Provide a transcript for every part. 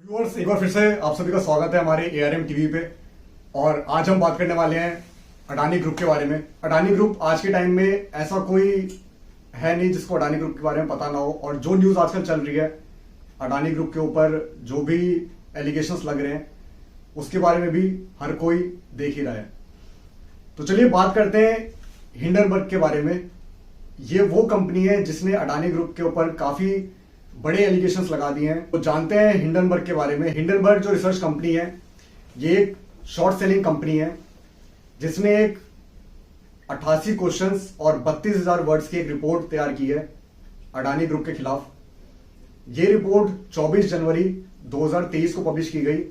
Viewers, एक बार फिर से आप सभी का स्वागत है हमारे एआरएम टीवी पे। और आज हम बात करने वाले हैं अडानी ग्रुप के बारे में। अडानी ग्रुप आज के टाइम में ऐसा कोई है नहीं जिसको अडानी ग्रुप के बारे में पता ना हो। और जो न्यूज आजकल चल रही है अडानी ग्रुप के ऊपर, जो भी एलिगेशंस लग रहे हैं उसके बारे में भी हर कोई देख ही रहा है। तो चलिए बात करते हैं हिंडनबर्ग के बारे में। ये वो कंपनी है जिसने अडानी ग्रुप के ऊपर काफी बड़े एलिगेशंस लगा दिए हैं। तो जानते हैं हिंडनबर्ग के बारे में। हिंडनबर्ग जो रिसर्च कंपनी है, ये एक शॉर्ट सेलिंग कंपनी है जिसने एक 88 क्वेश्चंस और 32,000 वर्ड्स की एक रिपोर्ट तैयार की है अडानी ग्रुप के खिलाफ। ये रिपोर्ट 24 जनवरी 2023 को पब्लिश की गई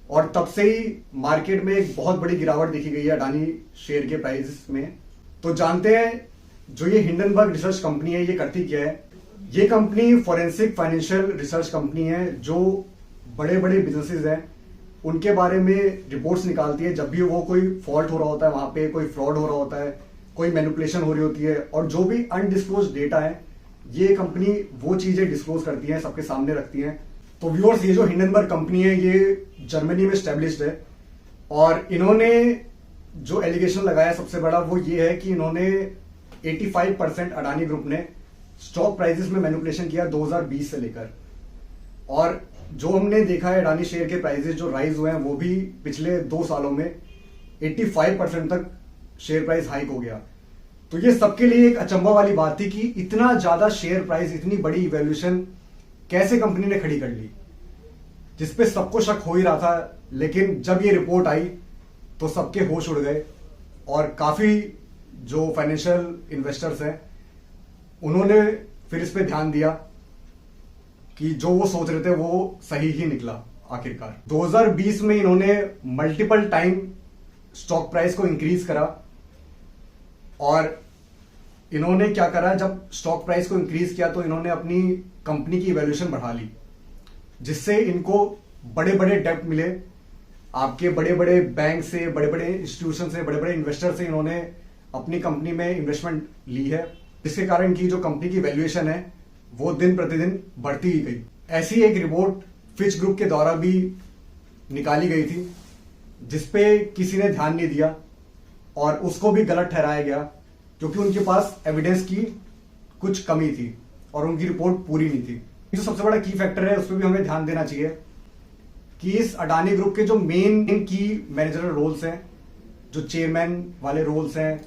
और तब से ही मार्केट में एक बहुत बड़ी गिरावट देखी गई है अडानी शेयर के प्राइस में। तो जानते हैं जो ये हिंडनबर्ग रिसर्च कंपनी है ये करती क्या है। ये company forensic financial research company है जो बड़े बड़े बिजनेसेस हैं उनके बारे में रिपोर्ट्स निकालती है। जब भी वो कोई फॉल्ट हो रहा होता है, वहां पे कोई फ्रॉड हो रहा होता है, कोई मैनिपुलेशन हो रही होती है, और जो भी अनडिस्क्लोज डेटा है ये कंपनी वो चीजें डिस्क्लोज करती है, सबके सामने रखती है। तो व्यूअर्स, ये जो हिंडनबर्ग कंपनी है ये जर्मनी में स्टैब्लिश्ड है और इन्होंने जो एलिगेशन लगाया सबसे बड़ा वो ये है कि इन्होंने 85% अडानी ग्रुप ने स्टॉक प्राइसेस में मैनिपुलेशन किया 2020 से लेकर। और जो हमने देखा है अडानी शेयर के प्राइसेस जो राइज हुए हैं वो भी पिछले 2 सालों में 85% तक शेयर प्राइस हाइक हो गया। तो ये सबके लिए एक अचंभा वाली बात थी कि इतना ज्यादा शेयर प्राइस, इतनी बड़ी इवैल्यूएशन कैसे कंपनी ने खड़ी कर ली, जिसपे सबको शक हो ही रहा था। लेकिन जब ये रिपोर्ट आई तो सबके होश उड़ गए और काफी जो फाइनेंशियल इन्वेस्टर्स हैं उन्होंने फिर इस पे ध्यान दिया कि जो वो सोच रहे थे वो सही ही निकला आखिरकार। 2020 में इन्होंने मल्टीपल टाइम स्टॉक प्राइस को इंक्रीज करा और इन्होंने क्या करा, जब स्टॉक प्राइस को इंक्रीज किया तो इन्होंने अपनी कंपनी की वैल्यूएशन बढ़ा ली, जिससे इनको बड़े बड़े डेप्ट मिले। आपके बड़े बड़े बैंक से, बड़े बड़े इंस्टीट्यूशन से, बड़े बड़े इन्वेस्टर से इन्होंने अपनी कंपनी में इन्वेस्टमेंट ली है, जिसके कारण की जो कंपनी की वैल्यूएशन है वो दिन प्रतिदिन बढ़ती ही गई। ऐसी एक रिपोर्ट फिच ग्रुप के द्वारा भी निकाली गई थी जिसपे किसी ने ध्यान नहीं दिया और उसको भी गलत ठहराया गया क्योंकि उनके पास एविडेंस की कुछ कमी थी और उनकी रिपोर्ट पूरी नहीं थी। जो सबसे बड़ा की फैक्टर है उस पर भी हमें ध्यान देना चाहिए कि इस अडानी ग्रुप के जो मेन की मैनेजरल रोल्स हैं, जो चेयरमैन वाले रोल्स हैं,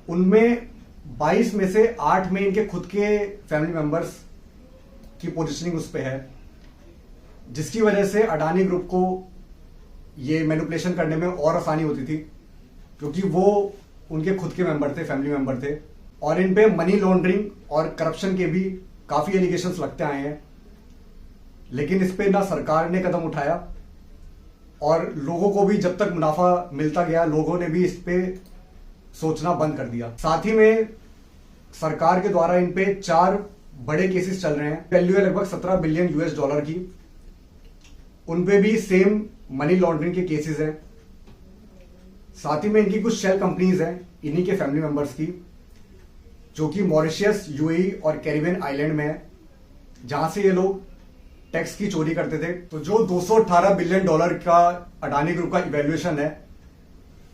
उनमें 22 में से 8 में इनके खुद के फैमिली मेंबर्स की पोजीशनिंग उस पे है, जिसकी वजह से अडानी ग्रुप को ये मैनिपुलेशन करने में और आसानी होती थी क्योंकि वो उनके खुद के मेंबर थे, फैमिली मेंबर थे। और इन पे मनी लॉन्ड्रिंग और करप्शन के भी काफी एलिगेशंस लगते आए हैं, लेकिन इस पे ना सरकार ने कदम उठाया और लोगों को भी जब तक मुनाफा मिलता गया लोगों ने भी इस पे सोचना बंद कर दिया। साथ ही में सरकार के द्वारा इन पे 4 बड़े केसेस चल रहे हैं, वैल्यू है लगभग 17 बिलियन यूएस डॉलर की। उन पे भी सेम मनी लॉन्ड्रिंग के केसेस हैं। साथ ही में इनकी कुछ शेल कंपनीज हैं इन्हीं के फैमिली मेंबर्स की, जो कि मॉरिशियस, यूएई और कैरिबियन आइलैंड में है, जहां से ये लोग टैक्स की चोरी करते थे। तो जो 218 बिलियन डॉलर का अडानी ग्रुप का इवैल्यूएशन है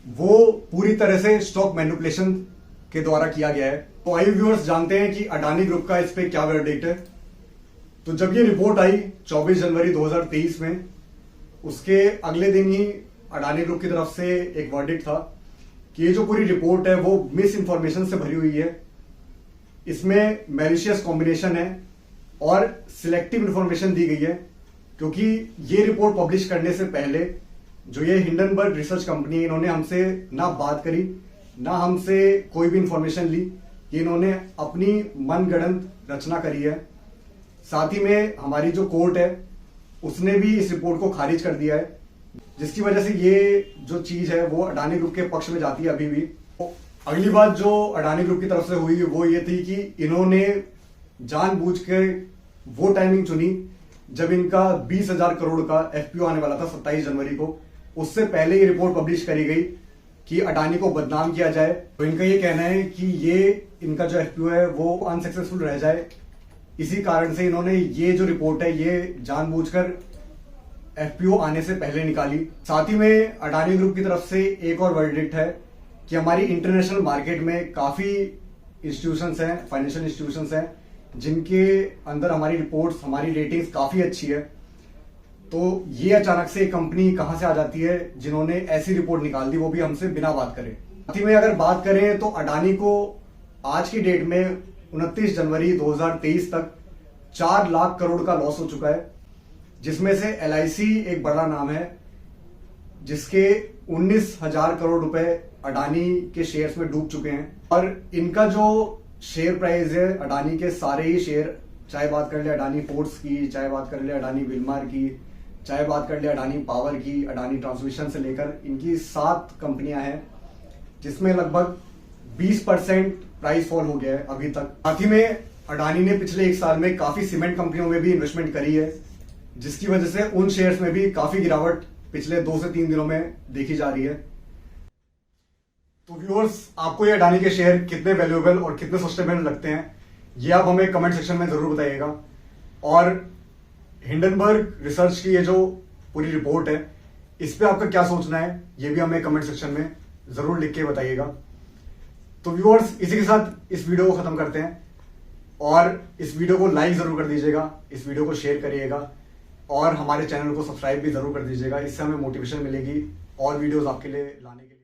वो पूरी तरह से स्टॉक मैनिपुलेशन के द्वारा किया गया है। तो आइए व्यूअर्स, जानते हैं कि अडानी ग्रुप का इस पे क्या वर्डिक्ट है। तो जब ये रिपोर्ट आई 24 जनवरी 2023 में, उसके अगले दिन ही अडानी ग्रुप की तरफ से एक वर्डिक्ट था कि ये जो पूरी रिपोर्ट है वो मिस इंफॉर्मेशन से भरी हुई है, इसमें मैलिशियस कॉम्बिनेशन है और सिलेक्टिव इंफॉर्मेशन दी गई है। क्योंकि ये रिपोर्ट पब्लिश करने से पहले जो ये हिंडनबर्ग रिसर्च कंपनी है, इन्होंने हमसे ना बात करी, ना हमसे कोई भी इंफॉर्मेशन ली, ये इन्होंने अपनी मनगढ़ंत रचना करी है। साथ ही में हमारी जो कोर्ट है उसने भी इस रिपोर्ट को खारिज कर दिया है, जिसकी वजह से ये जो चीज है वो अडानी ग्रुप के पक्ष में जाती है अभी भी। अगली बात जो अडानी ग्रुप की तरफ से हुई वो ये थी कि इन्होंने जानबूझ के वो टाइमिंग चुनी जब इनका 20,000 करोड़ का एफपीओ आने वाला था 27 जनवरी को। उससे पहले ये रिपोर्ट पब्लिश करी गई कि अडानी को बदनाम किया जाए। तो इनका ये कहना है कि ये इनका जो एफपीओ है वो अनसक्सेसफुल रह जाए, इसी कारण से इन्होंने ये जो रिपोर्ट है ये जानबूझकर एफपीओ आने से पहले निकाली। साथ ही में अडानी ग्रुप की तरफ से एक और वर्डिक्ट है कि हमारी इंटरनेशनल मार्केट में काफी इंस्टीट्यूशंस हैं, फाइनेंशियल इंस्टीट्यूशंस हैं, जिनके अंदर हमारी रिपोर्ट्स, हमारी रेटिंग्स काफी अच्छी है। तो ये अचानक से एक कंपनी कहां से आ जाती है जिन्होंने ऐसी रिपोर्ट निकाल दी, वो भी हमसे बिना बात करे। साथ ही में अगर बात करें तो अडानी को आज की डेट में 29 जनवरी 2023 तक 4 लाख करोड़ का लॉस हो चुका है, जिसमें से LIC एक बड़ा नाम है जिसके 19,000 करोड़ रुपए अडानी के शेयर्स में डूब चुके हैं। और इनका जो शेयर प्राइस है, अडानी के सारे ही शेयर, चाहे बात कर ले अडानी पोर्ट्स की, चाहे बात कर ले अडानी विलमार की, चाहे बात कर ले अडानी पावर की, अडानी ट्रांसमिशन से लेकर इनकी 7 कंपनियां हैं जिसमें लगभग 20% प्राइस फॉल हो गया है अभी तक। साथ ही में अडानी ने पिछले 1 साल में काफी सीमेंट कंपनियों में भी इन्वेस्टमेंट करी है, जिसकी वजह से उन शेयर्स में भी काफी गिरावट पिछले 2 से 3 दिनों में देखी जा रही है। तो व्यूअर्स, आपको ये अडानी के शेयर कितने वैल्यूएबल और कितने सस्टेनेबल लगते हैं, ये आप हमें कमेंट सेक्शन में जरूर बताइएगा। और हिंडनबर्ग रिसर्च की ये जो पूरी रिपोर्ट है, इस पे आपका क्या सोचना है, ये भी हमें कमेंट सेक्शन में जरूर लिख के बताइएगा। तो व्यूअर्स, इसी के साथ इस वीडियो को खत्म करते हैं और इस वीडियो को लाइक जरूर कर दीजिएगा, इस वीडियो को शेयर करिएगा और हमारे चैनल को सब्सक्राइब भी जरूर कर दीजिएगा। इससे हमें मोटिवेशन मिलेगी और वीडियोस आपके लिए लाने के लिए।